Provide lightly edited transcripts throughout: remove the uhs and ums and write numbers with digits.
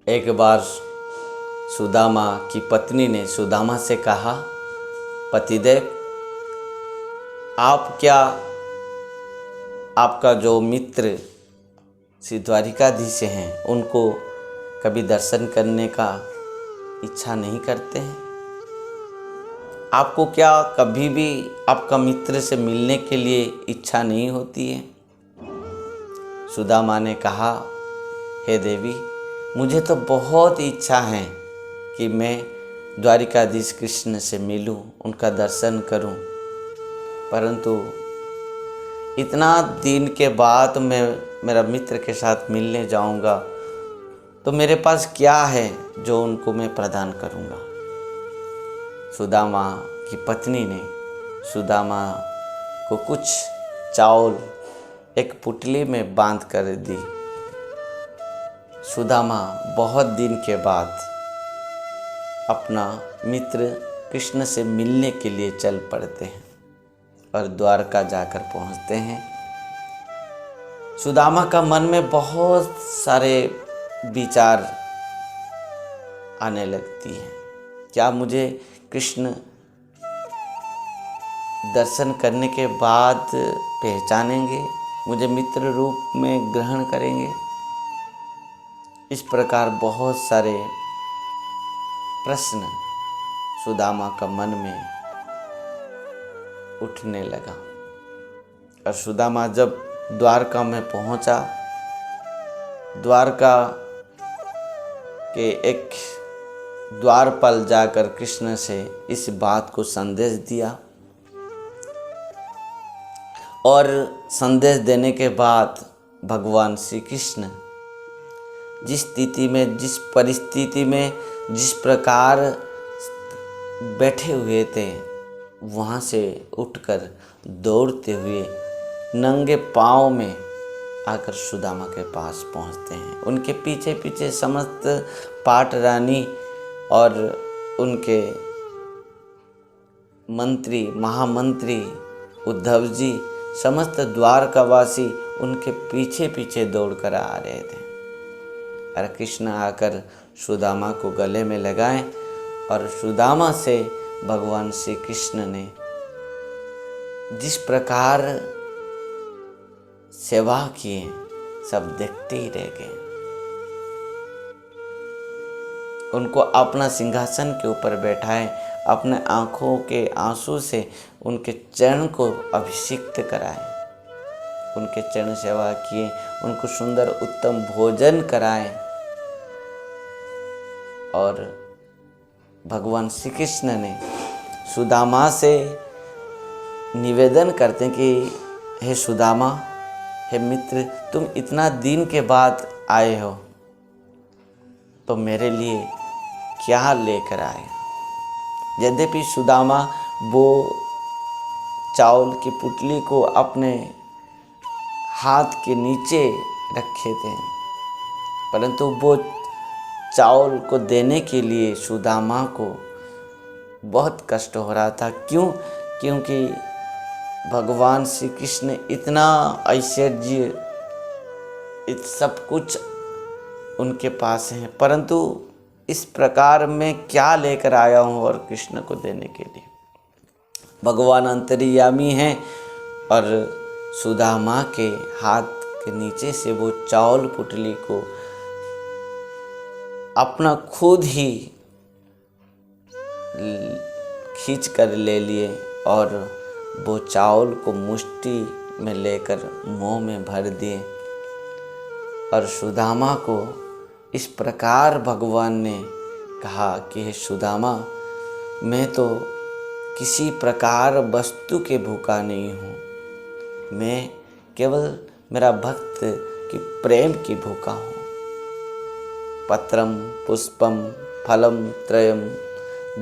एक बार सुदामा की पत्नी ने सुदामा से कहा, पतिदेव, आप क्या आपका जो मित्र श्री द्वारिकाधीश हैं उनको कभी दर्शन करने का इच्छा नहीं करते हैं? आपको क्या कभी भी आपका मित्र से मिलने के लिए इच्छा नहीं होती है? सुदामा ने कहा, हे देवी, मुझे तो बहुत इच्छा है कि मैं द्वारिकाधीश कृष्ण से मिलूं, उनका दर्शन करूं, परंतु इतना दिन के बाद मैं मेरा मित्र के साथ मिलने जाऊंगा तो मेरे पास क्या है जो उनको मैं प्रदान करूंगा। सुदामा की पत्नी ने सुदामा को कुछ चावल एक पुतली में बांध कर दी। सुदामा बहुत दिन के बाद अपना मित्र कृष्ण से मिलने के लिए चल पड़ते हैं और द्वारका जाकर पहुंचते हैं। सुदामा का मन में बहुत सारे विचार आने लगती हैं। क्या मुझे कृष्ण दर्शन करने के बाद पहचानेंगे, मुझे मित्र रूप में ग्रहण करेंगे? इस प्रकार बहुत सारे प्रश्न सुदामा का मन में उठने लगा। और सुदामा जब द्वारका में पहुंचा, द्वारका के एक द्वारपाल जाकर कृष्ण से इस बात को संदेश दिया और संदेश देने के बाद भगवान श्री कृष्ण जिस स्थिति में, जिस परिस्थिति में, जिस प्रकार बैठे हुए थे, वहाँ से उठकर दौड़ते हुए नंगे पाँव में आकर सुदामा के पास पहुँचते हैं। उनके पीछे पीछे समस्त पाट रानी और उनके मंत्री, महामंत्री उद्धव जी, समस्त द्वारकावासी उनके पीछे पीछे दौड़कर आ रहे थे। और कृष्ण आकर सुदामा को गले में लगाए और सुदामा से भगवान श्री कृष्ण ने जिस प्रकार सेवा किए, सब देखते ही रह गए। उनको अपना सिंहासन के ऊपर बैठाए, अपने आँखों के आंसू से उनके चरण को अभिषिक्त कराए, उनके चरण सेवा किए, उनको सुंदर उत्तम भोजन कराए। और भगवान श्री कृष्ण ने सुदामा से निवेदन करते हैं कि हे सुदामा, हे मित्र, तुम इतना दिन के बाद आए हो तो मेरे लिए क्या लेकर आए? यद्यपि सुदामा वो चावल की पुतली को अपने हाथ के नीचे रखे थे, परंतु वो चावल को देने के लिए सुदामा को बहुत कष्ट हो रहा था। क्यों? क्योंकि भगवान श्री कृष्ण इतना ऐश्वर्य, सब कुछ उनके पास है, परंतु इस प्रकार मैं क्या लेकर आया हूँ और कृष्ण को देने के लिए? भगवान अंतर्यामी हैं और सुदामा के हाथ के नीचे से वो चावल पुतली को अपना खुद ही खींच कर ले लिए और वो चावल को मुट्ठी में लेकर मुंह में भर दिए। और सुदामा को इस प्रकार भगवान ने कहा कि हे सुदामा, मैं तो किसी प्रकार वस्तु के भूखा नहीं हूँ, मैं केवल मेरा भक्त की प्रेम की भूखा हूँ। पत्रम पुष्पम फलम त्रयम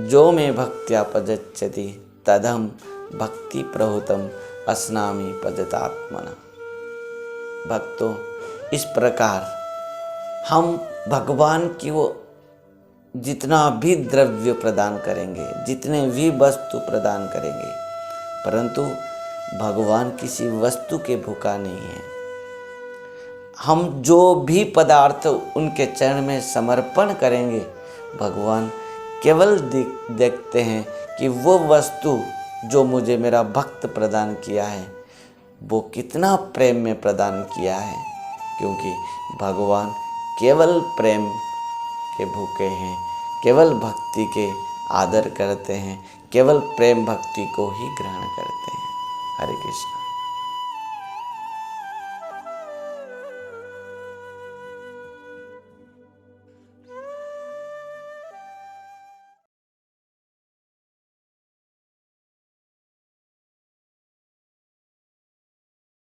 जो में भक्त्या पजच्छति तदहम भक्ति प्रहुतम अस्नामि पदतात्मना। भक्तों, इस प्रकार हम भगवान की वो जितना भी द्रव्य प्रदान करेंगे, जितने भी वस्तु प्रदान करेंगे, परंतु भगवान किसी वस्तु के भूखा नहीं है। हम जो भी पदार्थ उनके चरण में समर्पण करेंगे, भगवान केवल देखते हैं कि वो वस्तु जो मुझे मेरा भक्त प्रदान किया है वो कितना प्रेम में प्रदान किया है, क्योंकि भगवान केवल प्रेम के भूखे हैं, केवल भक्ति के आदर करते हैं, केवल प्रेम भक्ति को ही ग्रहण करते हैं। हरे कृष्ण।